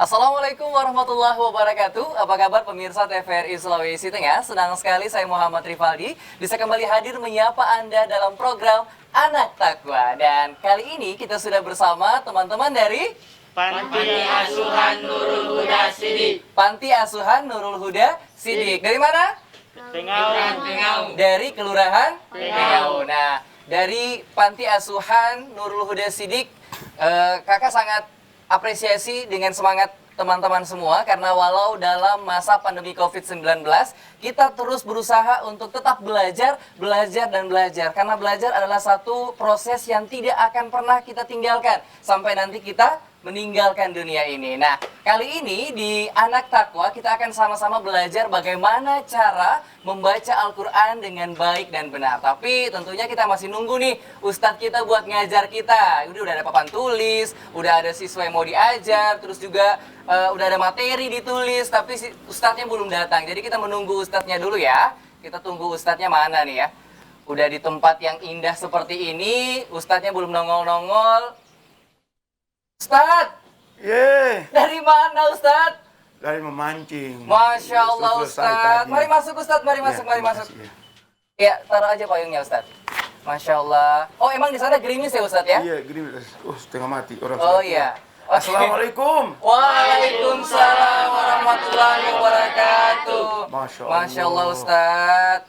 Assalamualaikum warahmatullahi wabarakatuh. Apa kabar pemirsa TVRI Sulawesi Tengah? Senang sekali saya Muhammad Rifaldi bisa kembali hadir menyapa Anda dalam program Anak Takwa. Dan kali ini kita sudah bersama teman-teman dari Panti Asuhan Nurul Huda Sidik. Panti Asuhan Nurul Huda Sidik. Dari mana? Tengau. Dari Kelurahan Tengau. Nah, dari Panti Asuhan Nurul Huda Sidik, kakak sangat apresiasi dengan semangat teman-teman semua karena walau dalam masa pandemi COVID-19 kita terus berusaha untuk tetap belajar karena belajar adalah satu proses yang tidak akan pernah kita tinggalkan sampai nanti kita meninggalkan dunia ini. Nah, kali ini di Anak Takwa kita akan sama-sama belajar bagaimana cara membaca Al-Quran dengan baik dan benar. Tapi tentunya kita masih nunggu nih Ustadz kita buat ngajar kita. Udah ada papan tulis, udah ada siswa yang mau diajar, terus juga udah ada materi ditulis, tapi si Ustadznya belum datang. Jadi kita menunggu Ustadznya dulu ya. Kita tunggu Ustadznya mana nih ya. Udah di tempat yang indah seperti ini, Ustadznya belum nongol-nongol. Ustadz! Dari mana Ustadz? Dari memancing. Masya Allah Ustadz. Mari masuk Ustadz, mari masuk. Ya, taruh aja payungnya Ustadz. Masya Allah. Oh, emang di sana gerimis ya Ustadz ya? Iya, gerimis. Setengah mati orang. Oh iya. Oke. Assalamualaikum. Waalaikumsalam warahmatullahi wabarakatuh. Masya Allah Ustadz.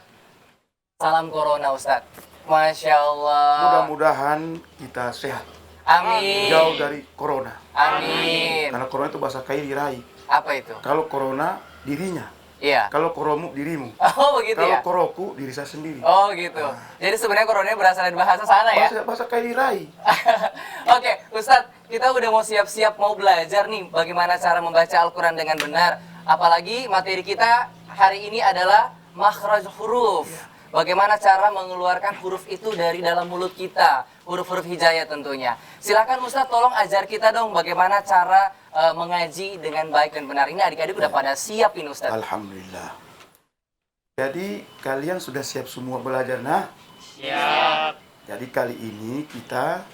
Salam corona Ustadz. Masya Allah. Mudah-mudahan kita sehat. Amin. Jauh dari corona. Amin. Karena corona itu bahasa kaya diraih. Apa itu? Kalau corona dirinya. Iya. Kalau koromu dirimu. Oh begitu Kalau ya? koroku diri saya sendiri. Oh gitu. Jadi sebenarnya corona berasal dari bahasa sana ya? Bahasa kaya diraih. Oke, Ustadz, kita udah mau siap-siap mau belajar nih bagaimana cara membaca Al-Quran dengan benar. Apalagi materi kita hari ini adalah makhraj huruf. Bagaimana cara mengeluarkan huruf itu dari dalam mulut kita. Huruf-huruf hijayah tentunya. Silakan Ustadz tolong ajar kita dong bagaimana cara mengaji dengan baik dan benar. Ini adik-adik udah pada siap ini Ustadz. Alhamdulillah. Jadi kalian sudah siap semua belajar nah? Siap. Jadi kali ini kita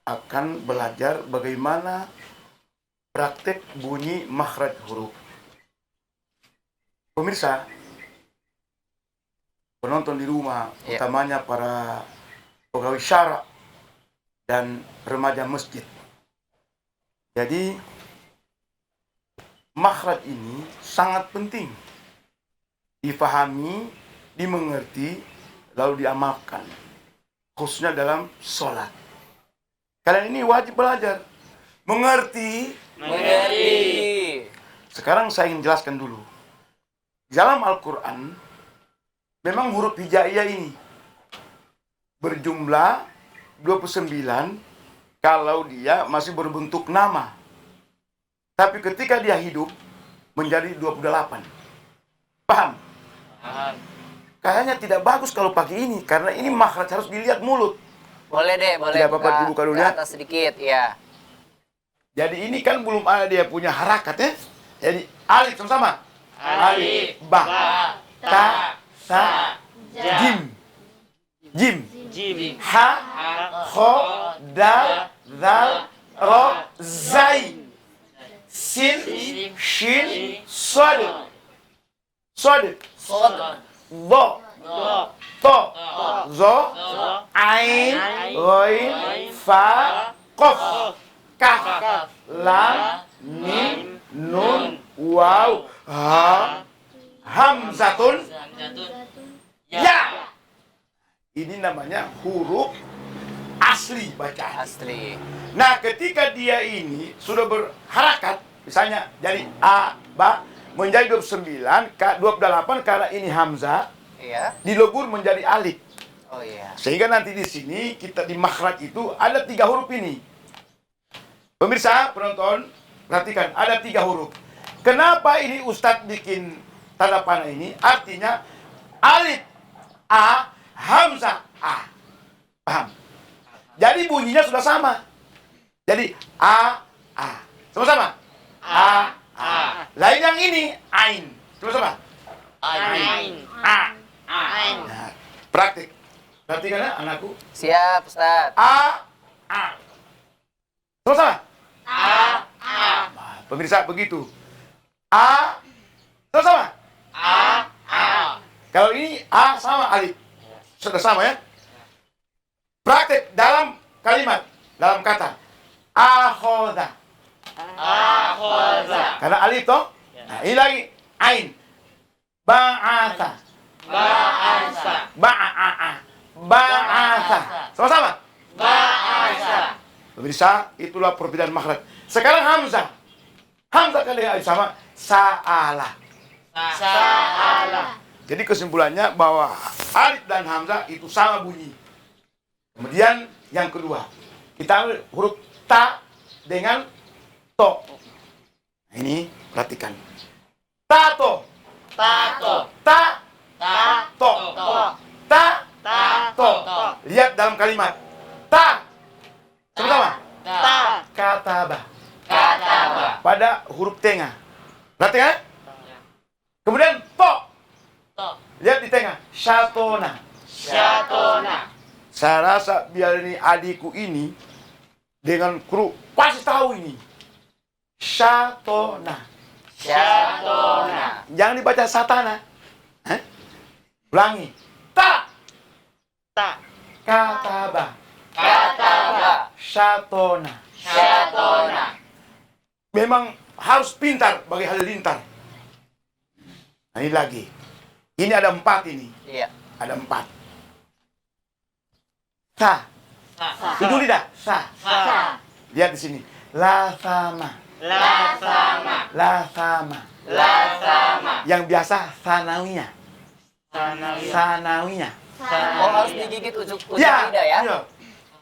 akan belajar bagaimana praktek bunyi makhraj huruf. Pemirsa, penonton di rumah, utamanya para pegawai syara dan remaja masjid. Jadi makhraj ini sangat penting difahami, dimengerti, lalu diamalkan, khususnya dalam sholat. Kalian ini wajib belajar, mengerti. Sekarang saya ingin jelaskan dulu. Dalam Al-Quran, memang huruf hijaiyah ini berjumlah 29 kalau dia masih berbentuk nama. Tapi ketika dia hidup menjadi 28. Paham? Kayaknya tidak bagus kalau pakai ini karena ini makhraj harus dilihat mulut. Boleh deh, boleh. Tidak apa-apa dibuka dulu ya. Atas sedikit, ya. Jadi ini kan belum ada dia punya harakat ya. Jadi alif sama-sama. Alif, ba, ta, sa, jim, ha, kho, dal, zal, ro, zai, sin, shin, sod, do, to, zo, ain, ghain, fa, qaf, kaf, lam, mim, nun, waw, ha, hamzatun, ya. Ini namanya huruf asli bacaan. Asli. Nah, ketika dia ini sudah berharakat, misalnya jadi a, ba, menjadi 29, 28 karena ini hamzah, Iya. dilebur menjadi alif. Oh iya. Sehingga nanti di sini kita di makhraj itu ada 3 huruf ini. Pemirsa, penonton, perhatikan ada 3 huruf. Kenapa ini Ustadz bikin tanda panah ini? Artinya alif a, hamzah a. Paham? Jadi bunyinya sudah sama. Jadi a. Sama-sama. A. Lain yang ini ain. Sama-sama. Ain. A. Nah, praktik. Perhatikan ya anakku. Siap, Ustadz. A. Sama-sama. pemirsa begitu. A, sama. A. Kalau ini A sama alif. Sudah sama ya? Praktek dalam kalimat, dalam kata. Akhoda. Akhoda. Karena alif toh. Nah, ini lagi. Ain. Ba'atha. Ba'asa. Ba'a'a. Ba'atha. Sama-sama. Ba'asa. Pemirsa, itulah perbedaan makhraj. Sekarang Hamzah. Hamzah kan dengan alif sama. Sa'ala. Sa'ala. Jadi kesimpulannya bahwa alif dan hamzah itu sama bunyi. Kemudian yang kedua, kita ambil huruf ta dengan to. Nah, ini perhatikan. Tato. Tato. Ta Tato. ta Tato. Lihat dalam kalimat. Ta. Sama-sama. Ta. Kataba. Kataba. Pada huruf tengah. Perhatikan. Kemudian to. To. Lihat di tengah. Syatona. Syatona. Saya rasa biar ini adikku ini dengan kru pasti tahu ini. Syatona. Syatona. Jangan dibaca satana. Hah? Ulangi. Ta. Ta. Kataba. Kataba. Syatona. Syatona. Memang harus pintar bagi halilintar. Nah, ini lagi. Ini ada 4 ini. Iya. Ada 4. Sa. Ujung lidah. Sa. Sa. Lihat di sini. La sama. La sama. La sama. La sama. Yang biasa sanawinya. Sanawi. Sanawinya. Oh, harus digigit ujung Ya. lidah ya? Iya.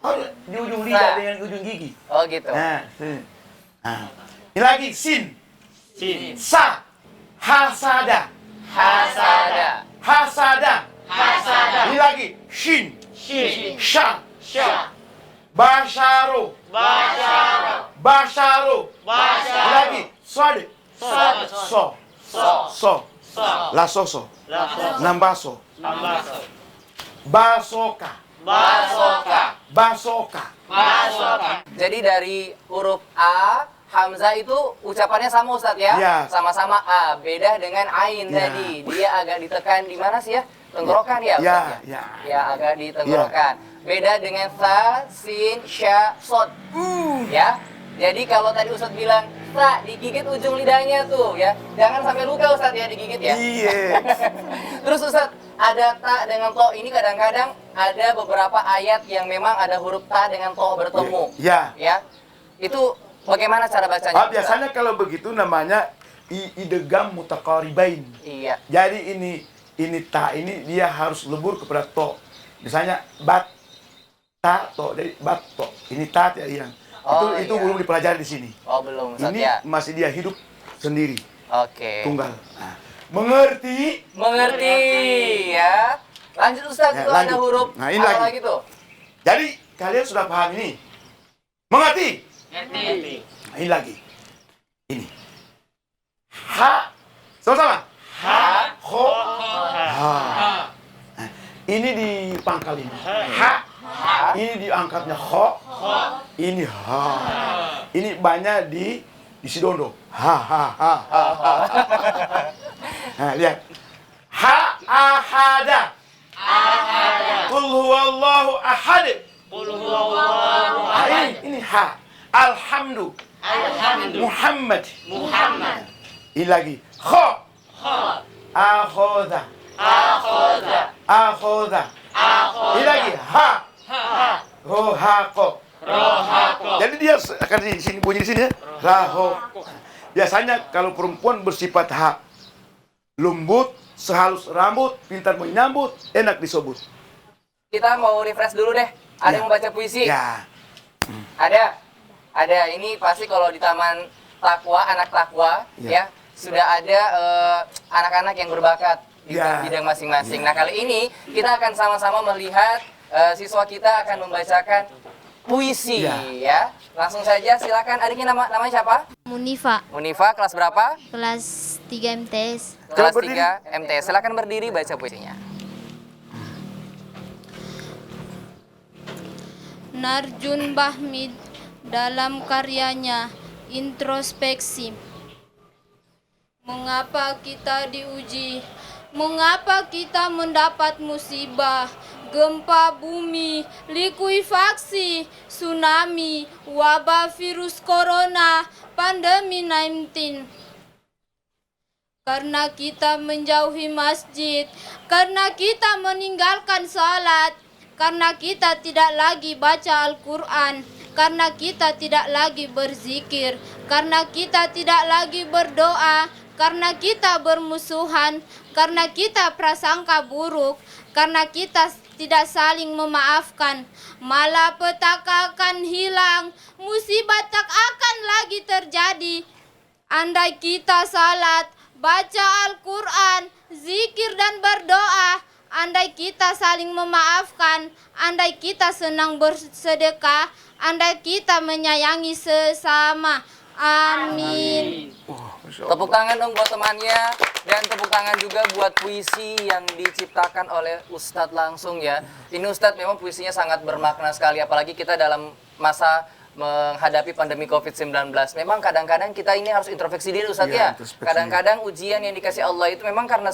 Oh, di ujung lidah Sa. dengan ujung gigi. Oh, gitu. Nah, nah. Ini lagi sin. Sin. Sa. Hasada. Hasada. Hasada. Hasada. Ini lagi shin. Shin. Sha. Sya. Basyaro. Basyara. Basyaro. Ini Basyara. lagi sod. Sod. So. So. So. So. La soso. La so. Nambaso. Ambaso. Basoka. Basoka. Basoka. Basoka. Jadi dari huruf A, Hamzah itu ucapannya sama Ustadz ya? Ya. Sama-sama A, beda dengan Ain Ya. tadi. Dia agak ditekan di mana sih ya? Tenggorokan ya Ustadz Ya, ya. Ya, agak di tenggorokan. Beda dengan Tha, Sin, Sya, Sod. Ya. Jadi kalau tadi Ustadz bilang, Tha, digigit ujung lidahnya tuh ya. Jangan sampai luka Ustadz ya digigit ya. Iya. Terus Ustadz, ada ta dengan to ini kadang-kadang ada beberapa ayat yang memang ada huruf ta dengan to bertemu. Ya. Ya. Itu bagaimana cara bacanya? Biasanya kalau begitu namanya idgham mutaqaribain. Iya. Jadi ini ta ini dia harus lebur kepada to. Misalnya bat ta to, jadi bat to. Ini ta tidak hilang. Oh, itu iya. belum dipelajari di sini. Oh, belum Ustadz Ini ya. masih dia hidup sendiri, Oke. tunggal. Nah, mengerti? Mengerti ya. Lanjut Ustadz, Ya, itu ada lanjut. huruf Nah, ini apa lagi. lagi tuh? Jadi kalian sudah paham ini? Mengerti? Ngerti. Nah, ini lagi. Ini. Ha. Sama-sama. Ha. Ho. Ha. Nah, ini di pangkal ini. Ha. Ini diangkatnya ho. Ini ha. Ini banyak di sidondo. Ha ha ha ha ha. Nah, lihat. Ha ahada. Ahada. Qul huwallahu ahad. Qul huwallahu Nah, ahad. ini ha. Alhamdu. Alhamdulillah. Muhammad. Muhammad. Ini lagi. Kho. Kha. Akhoda. Akhoda. Akhoda. Akhoda. Ini lagi. Ha. Ha. Rohako. Rohako. Jadi dia akan di sini bunyi di sini ya. Raho. Biasanya kalau perempuan bersifat ha, lembut, sehalus rambut, pintar menyambut, enak disebut. Kita mau refresh dulu deh. Ada Ya. yang membaca puisi? Ya. Ada. Ada. Ini pasti kalau di Taman Takwa, anak Takwa, Ya. ya, sudah ada anak-anak yang berbakat di Ya. bidang masing-masing. Nah, kali ini kita akan sama-sama melihat siswa kita akan membacakan puisi, Ya. ya. Langsung saja silakan. Adiknya namanya siapa? Munifa, Munifa, kelas berapa? kelas 3 MTS. Kelas berdiri. 3 MTS. Silakan berdiri baca puisinya. Narjun Bahmid dalam karyanya Introspeksi. Mengapa kita diuji? Mengapa kita mendapat musibah? Gempa bumi, likuifaksi, tsunami, wabah virus corona, pandemi 19. Karena kita menjauhi masjid, karena kita meninggalkan salat, karena kita tidak lagi baca Al-Quran, karena kita tidak lagi berzikir, karena kita tidak lagi berdoa, karena kita bermusuhan, karena kita prasangka buruk, karena kita tidak saling memaafkan, malapetaka akan hilang, musibah tak akan lagi terjadi. Andai kita salat, baca Al-Quran, zikir dan berdoa, andai kita saling memaafkan, andai kita senang bersedekah, andai kita menyayangi sesama. Amin. Tepuk tangan dong buat temannya, dan tepuk tangan juga buat puisi yang diciptakan oleh Ustadz langsung ya. Ini Ustadz memang puisinya sangat bermakna sekali, apalagi kita dalam masa menghadapi pandemi COVID-19. Memang kadang-kadang kita ini harus introspeksi diri Ustadz ya. Kadang-kadang ujian yang dikasih Allah itu memang karena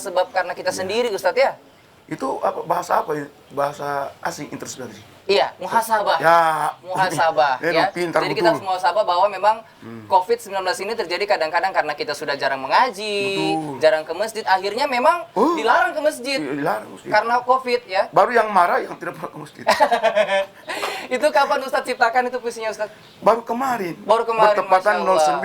kita sendiri Ustadz ya. Itu bahasa apa ya? Bahasa asing, introspeksi. Iya, muhasabah. Ya, muhasabah ya. pintar Jadi betul. kita harus muhasabah bahwa memang COVID-19 ini terjadi kadang-kadang karena kita sudah jarang mengaji, jarang ke masjid, akhirnya memang dilarang ke masjid. Dilarang masjid. Karena COVID ya. Baru yang marah yang tidak pernah ke masjid. Itu kapan Ustadz ciptakan itu puisinya Ustadz? Baru kemarin. Masya Bertepatan Allah.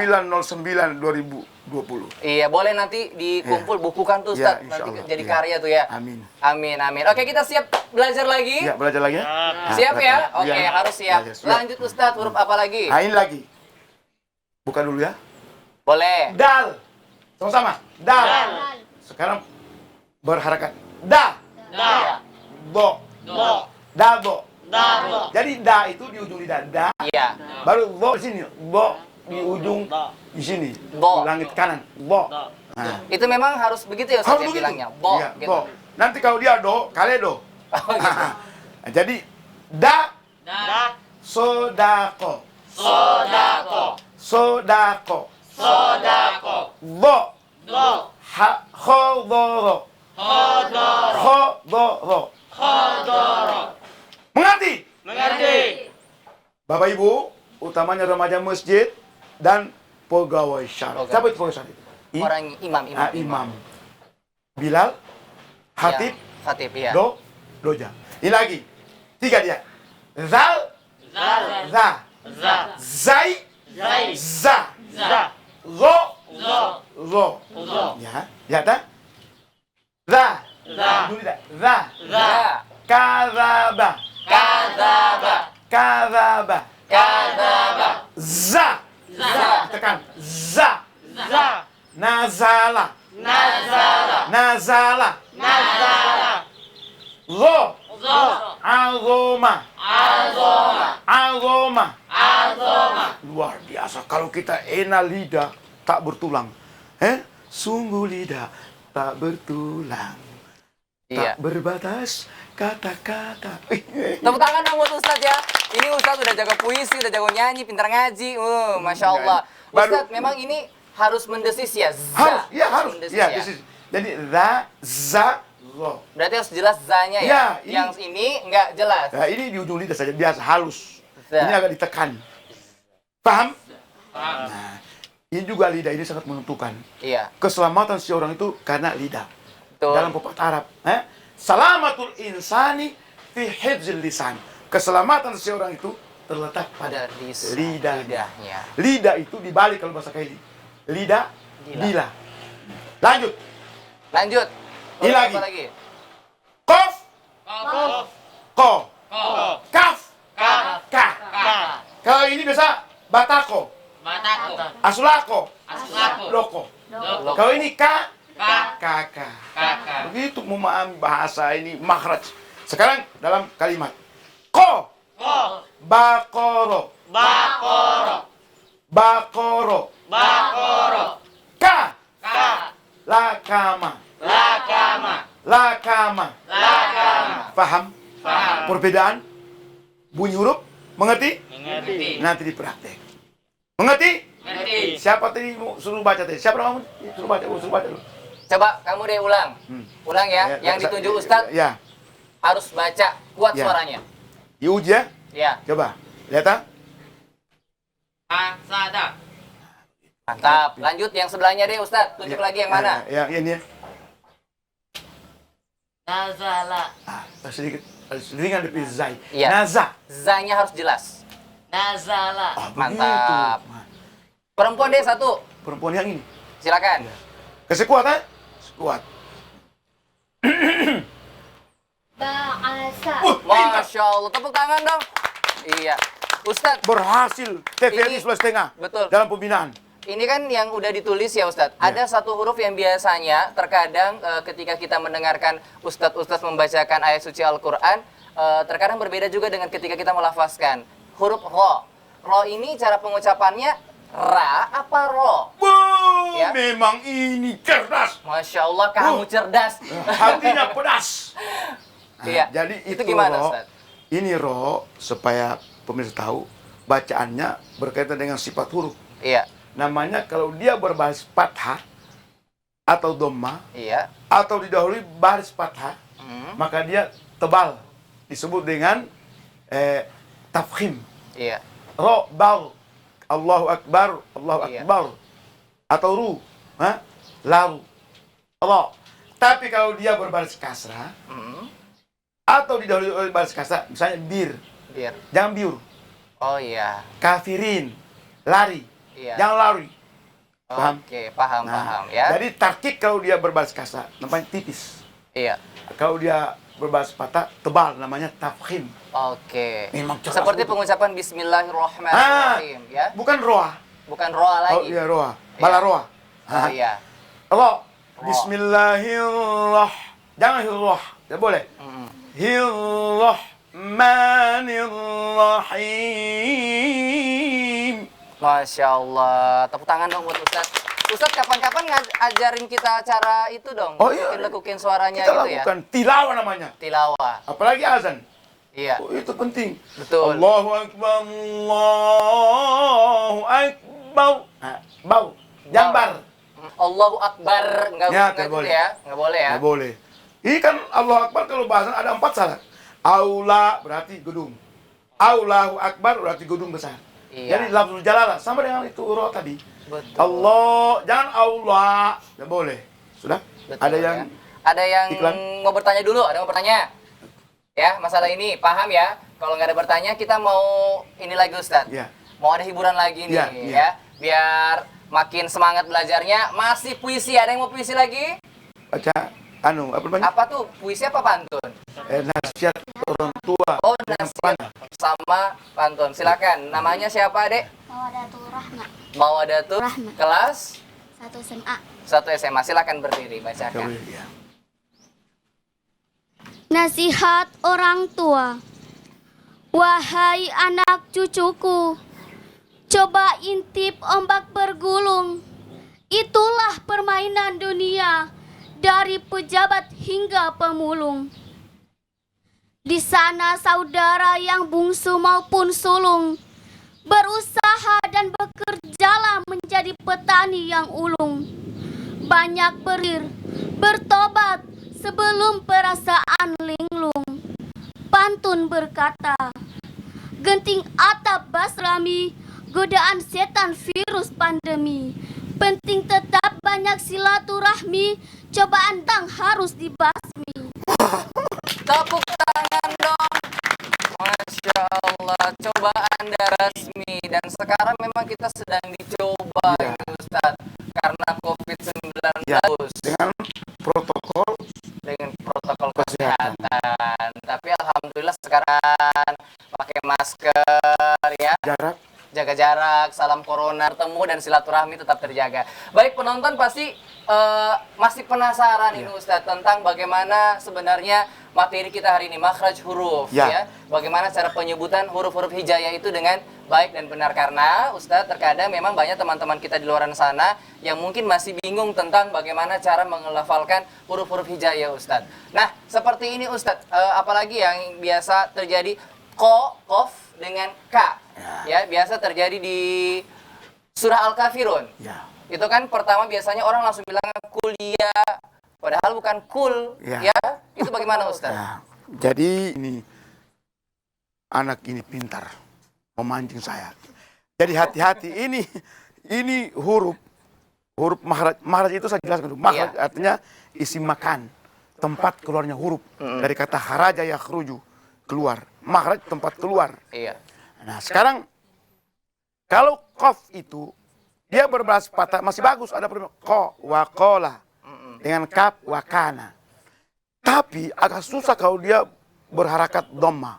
09/09/2020. Iya, boleh nanti dikumpul bukukan tuh Ustadz, Ya, insya nanti Allah. jadi Ya. karya tuh ya. Amin. Amin, amin. Oke, kita siap belajar lagi? Ya, belajar lagi ya. Nah, Siap ya? belajar. Oke, Ya. harus siap. Belajar, siap. Lanjut Ustadz, huruf apa lagi? Nah, ini lagi. Buka dulu ya. Boleh. Dal. Sama-sama. Dal. Sekarang berharakat. Da. Bo. Dabo. Jadi da itu di ujung lidah. Da. Iya. Baru bo di sini. Bo di ujung di sini. Bo. Di langit kanan. Bo. Nah. Itu memang harus begitu ya Ustadz Harus ya begitu. bilangnya. Bo, Iya, gitu. bo. Nanti kalau dia do, kale do. Oh, gitu. Jadi da. Sodako. Sodako. Bo. Khodoro. Mengerti? Bapak Ibu, utamanya remaja masjid dan pegawai syariah. Siapa itu pegawai syariah? Orang imam. Imam. Bilal, Hatib, Ya, Khatib ya. Doja. Ini lagi. 3 dia. Zal, za, zai, za, zo, ya, ya tak? Za, dulu tidak. Za, kadzaba, za, tekan, za, nazala, zo, azoma. Luar biasa. Kalau kita enak lidah tak bertulang. Sungguh lidah tak bertulang. Iya. Tak berbatas kata-kata. Tepuk tangan dong buat Ustadz ya. Ini Ustadz udah jago puisi, udah jago nyanyi, pintar ngaji. Masya Allah. Ustadz memang ini harus mendesis ya. Harus, ya harus. Mendesis Ya, ya. jadi za, zo. Berarti harus jelas za-nya ya. Ya, ini- Yang ini nggak jelas. Nah, ini di ujung lidah saja biasa halus. Za. Ini agak ditekan. Paham? Nah, ini juga lidah ini sangat menentukan. Iya. Keselamatan seorang itu karena lidah. Betul. Dalam pepatah Arab, salamatul insani fi hifzil lisan. Keselamatan seorang itu terletak pada lidahnya. Lidah itu dibalik kalau bahasa Kaili. Lidah, dila. Lanjut. Ini Huruf lagi. apa lagi? Kof, ko, kaf, ka. Kalau ini biasa batako, asulako, loko. Kalau ini ka, kaka. Begitu memahami bahasa ini makhraj. Sekarang dalam kalimat. Ko, bakoro, ka, lakama. Paham? Perbedaan bunyi huruf, mengerti? Nanti dipraktek. Mengerti? Ngerti. Siapa tadi mau suruh baca tadi? Siapa kamu? Suruh baca dulu. Coba kamu deh ulang. Ulang ya. Yang ditunjuk Ustadz Ya. harus baca kuat Ya. suaranya. Diuji ya. Ya, Coba. Lihat ah. Asada. mantap. Lanjut yang sebelahnya deh Ustadz. Tunjuk lagi yang mana? Yang ini ya. Nazala. Sedikit ringan lebih zai. Iya. Naza. Zanya harus jelas. Nazala. Ah, Mantap. begitu. Perempuan deh satu. Perempuan yang ini. Silakan. Kasih kuat ah. Kuat. Ba'asa. Masya Allah. Tepuk tangan dong. Iya. Ustadz, Berhasil TVRI Ini- 11,5 betul. dalam pembinaan. Ini kan yang udah ditulis ya Ustadz. Ya. Ada satu huruf yang biasanya terkadang ketika kita mendengarkan Ustadz membacakan ayat suci Al-Quran, terkadang berbeda juga dengan ketika kita melafazkan. Huruf ro. Ro ini cara pengucapannya ra apa ro? Wow, Ya. memang ini cerdas. Masya Allah kamu cerdas. Hatinya pedas. Nah, Iya. Jadi Itu itu gimana, ro. Ustadz? Ini ro supaya pemirsa tahu bacaannya berkaitan dengan sifat huruf. Iya, Namanya kalau dia berbaris fathah atau dhamma iya. atau didahului baris fathah, maka dia tebal. Disebut dengan tafkhim. Iya. Ro, bal, Allahu Akbar, Allahu Iya. Akbar. Atau ru, laru, ro. Tapi kalau dia berbaris kasrah atau didahului oleh baris kasrah, misalnya bir, Biar. jangan biur. Oh iya. Kafirin, lari, Iya. jangan lari. Paham? Oke, paham, Nah, paham ya. Jadi tarkik kalau dia berbaris kasrah namanya tipis. Iya. Kalau dia berbaris patah tebal namanya tafkhim. Oke. Memang cerdas Seperti betul. pengucapan Bismillahirrahmanirrahim ya. Bukan roa. Bukan roa Oh lagi. iya roa. Iya. Bala roa. Oh iya. Ro. Ro. Bismillahirrahmanirrahim. Jangan hirrah. Tidak boleh. Hirrahmanirrahim. Masya Allah. Tepuk tangan dong buat Ustadz. Ustadz kapan-kapan ajarin kita cara itu dong. Oh iya. Lekukin suaranya Kita gitu ya. lakukan tilawah namanya. Tilawah. Apalagi azan. Iya. Oh, itu penting. Betul. Allahu Akbar, Allahu Akbar. Nah, bau. Jambar. Allahu Akbar. Nggak Ya, nggak nggak boleh. ya. Nggak boleh ya. Nggak boleh. Ini kan Allahu Akbar kalau bahasan ada 4 syarat. Aula berarti gedung. Allahu Akbar berarti gedung besar. Iya. Jadi lafzul jalalah sama dengan itu roh tadi. Betul. Allah, jangan Allah. Nggak boleh. Sudah? Betul, Ada yang ya. Ada yang iklan? mau bertanya dulu, ada yang mau bertanya? Ya, masalah ini paham ya. Kalau nggak ada bertanya, kita mau ini lagi Ustadz. Iya. Mau ada hiburan lagi nih Iya, ya. iya. Biar makin semangat belajarnya. Masih puisi, ada yang mau puisi lagi? baca apa namanya? Apa tuh? Puisi apa pantun? Nasihat orang tua. Oh, Yang nasihat panah. sama pantun. Silakan. Namanya siapa, Dek? Mawadatul Rahma. Mawadatul Rahma. kelas 1 SMA. 1 SMA. Silakan berdiri bacakan. Ya. Nasihat orang tua. Wahai anak cucuku, coba intip ombak bergulung. Itulah permainan dunia, dari pejabat hingga pemulung. Di sana saudara yang bungsu maupun sulung, berusaha dan bekerjalah menjadi petani yang ulung. Banyak bertobat sebelum perasaan linglung. Pantun berkata, genting atap basrami, godaan setan virus pandemi. Penting tetap banyak silaturahmi, cobaan tang harus dibasmi. Tepuk tangan dong. Masya Allah, cobaan resmi. Dan sekarang memang kita sedang dicoba Ya. gitu, Ustaz. Karena COVID-19 Ya. Dengan protokol dengan protokol kesehatan. Tapi alhamdulillah sekarang pakai masker ya, jarak. jaga jarak, salam corona, bertemu dan silaturahmi tetap terjaga. Baik, penonton pasti masih penasaran ini Ustadz tentang bagaimana sebenarnya materi kita hari ini, makhraj huruf ya. Bagaimana cara penyebutan huruf-huruf hijaiyah itu dengan baik dan benar, karena Ustadz terkadang memang banyak teman-teman kita di luar sana yang mungkin masih bingung tentang bagaimana cara mengelafalkan huruf-huruf hijaiyah Ustadz. Nah, seperti ini Ustadz, apalagi yang biasa terjadi ko, kof dengan k. Ya, biasa terjadi di Surah Al-Kafirun. Ya. Itu kan pertama biasanya orang langsung bilang kuliah, padahal bukan kul, Ya. ya. Itu bagaimana Ustaz? Nah, jadi ini anak ini pintar memancing saya. Jadi hati-hati, ini huruf makhraj. Makhraj itu saya jelaskan dulu. Makhraj artinya isim makan, tempat keluarnya huruf. Dari kata kharaja yakhruju, keluar. Makhraj tempat keluar. Iya. Nah, sekarang kalau qaf itu dia berbalas patah masih bagus, ada perbedaan ko wa qola dengan kaf wa kana. Tapi agak susah kalau dia berharakat dhamma.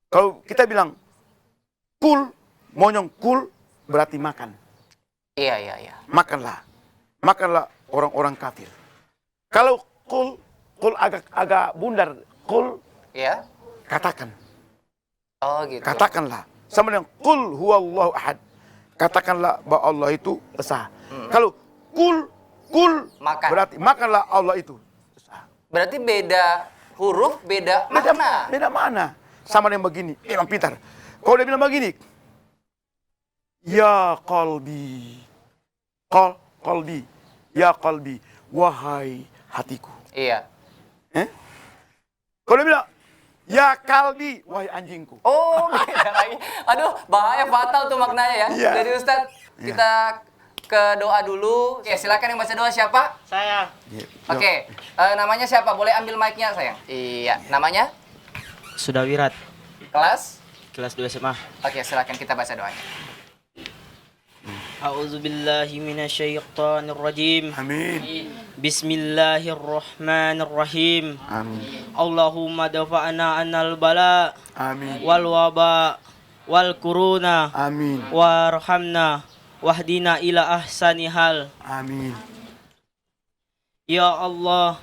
Kalau kita bilang kul, monyong kul berarti makan. Iya. Makanlah. Makanlah orang-orang kafir. Kalau kul agak bundar. Kul Iya. katakan. Oh gitu. Katakanlah. Sama dengan kul huwallahu ahad. Katakanlah bahwa Allah itu esa. Kalau kul Makan. berarti makanlah Allah itu esa. Berarti beda huruf, beda makna. Beda mana? Sama dengan begini. Memang pintar. Kalau dia bilang begini. Ya qalbi. Qalbi. Ya qalbi. Wahai hatiku. Iya. Kalau dia bilang ya kalbi. Wahai anjingku. Oh, beda lagi. Aduh, bahaya fatal tuh maknanya ya. Iya. Jadi Ustadz, kita ke doa dulu. Oke, silakan yang baca doa siapa? Saya. Oke, namanya siapa? Boleh ambil mic-nya sayang? Iya, namanya? Sudah wirat. Kelas? Kelas 2 SMA. Oke, silakan kita baca doanya. A'udzubillahi minasyaitonirrajim. Amin. Bismillahirrahmanirrahim. Amin. Allahumma dafa'na anal bala Amin. wal waba wal kuruna Amin. warhamna wahdina ila ahsani hal. Amin. Ya Allah,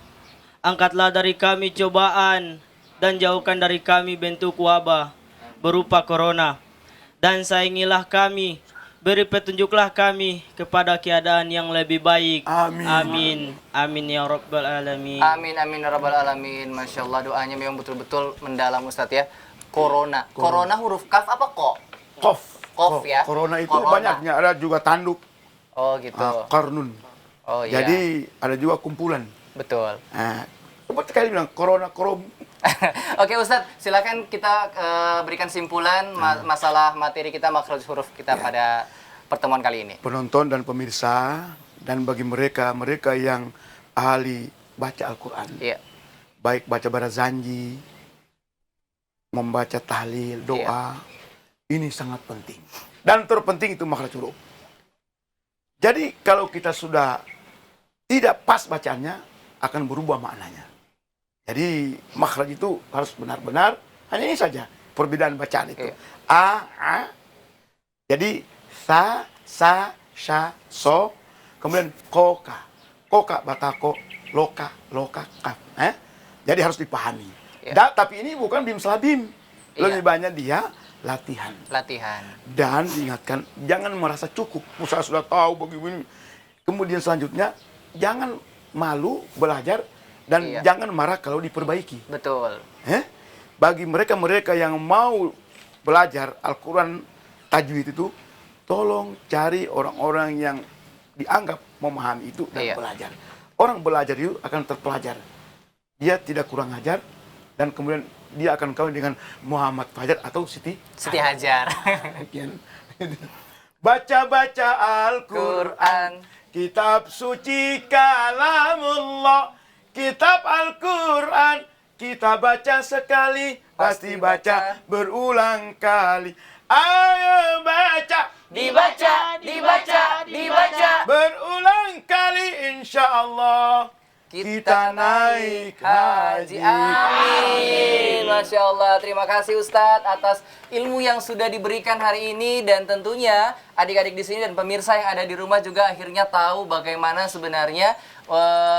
angkatlah dari kami cobaan dan jauhkan dari kami bentuk wabah berupa corona. Dan sayangilah kami, beri petunjuklah kami kepada keadaan yang lebih baik. Amin. Amin. Amin ya rabbal alamin. Amin, amin, ya rabbal alamin. Masya Allah, doanya memang betul-betul mendalam Ustadz ya. Corona. Corona huruf kaf apa kok? Kof. Kof ya. Corona itu Corona. banyaknya. Ada juga tanduk. Oh gitu. Qarnun. Oh iya. Jadi ada juga kumpulan. Betul. Seperti kali bilang corona korom. Oke Ustadz, silakan kita berikan simpulan masalah materi kita, makhraj huruf kita pada pertemuan kali ini. Penonton dan pemirsa dan bagi mereka yang ahli baca Al-Quran. Iya. Baik baca barazanji, membaca tahlil, doa. Ini sangat penting. Dan terpenting itu makhraj huruf. Jadi kalau kita sudah tidak pas bacaannya, akan berubah maknanya. Jadi makhraj itu harus benar-benar, hanya ini saja perbedaan bacaan itu. Iya. A. Jadi sa, sya, so, kemudian koka, batako, loka, kaf. Jadi harus dipahami. Iya. Tapi ini bukan bim salah bim. Lebih banyak dia latihan. Dan diingatkan, jangan merasa cukup. Saya sudah tahu bagaimana. Kemudian selanjutnya, jangan malu belajar dan jangan marah kalau diperbaiki. Betul. Bagi mereka yang mau belajar Al-Quran tajwid itu, tolong cari orang-orang yang dianggap memahami itu dan belajar. Orang belajar itu akan terpelajar. Dia tidak kurang ajar dan kemudian dia akan kawin dengan Muhammad Fajar atau Siti Hajar. Baca-baca Al-Quran, kitab suci kalamullah, kitab Al-Quran, kita baca sekali, pasti baca berulang kali. Ayo baca, Dibaca. berulang kali, insya Allah kita naik haji. Amin. Masya Allah. Terima kasih Ustadz atas ilmu yang sudah diberikan hari ini, dan tentunya adik-adik di sini dan pemirsa yang ada di rumah juga akhirnya tahu bagaimana sebenarnya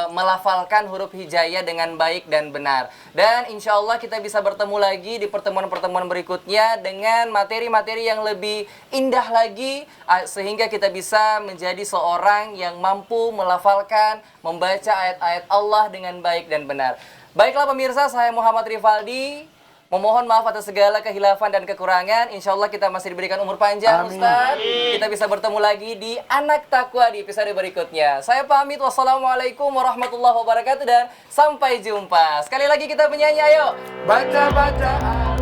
melafalkan huruf hijaiyah dengan baik dan benar. Dan insya Allah kita bisa bertemu lagi di pertemuan-pertemuan berikutnya dengan materi-materi yang lebih indah lagi, sehingga kita bisa menjadi seorang yang mampu melafalkan, membaca ayat-ayat Allah dengan baik dan benar. Baiklah pemirsa, saya Muhammad Rifaldi Memohon maaf atas segala kehilafan dan kekurangan. Insya Allah kita masih diberikan umur panjang, Amin. Ustaz. Kita bisa bertemu lagi di Anak Takwa di episode berikutnya. Saya pamit. Wassalamualaikum warahmatullahi wabarakatuh dan sampai jumpa. Sekali lagi kita penyanyi, ayo. Baca bacaan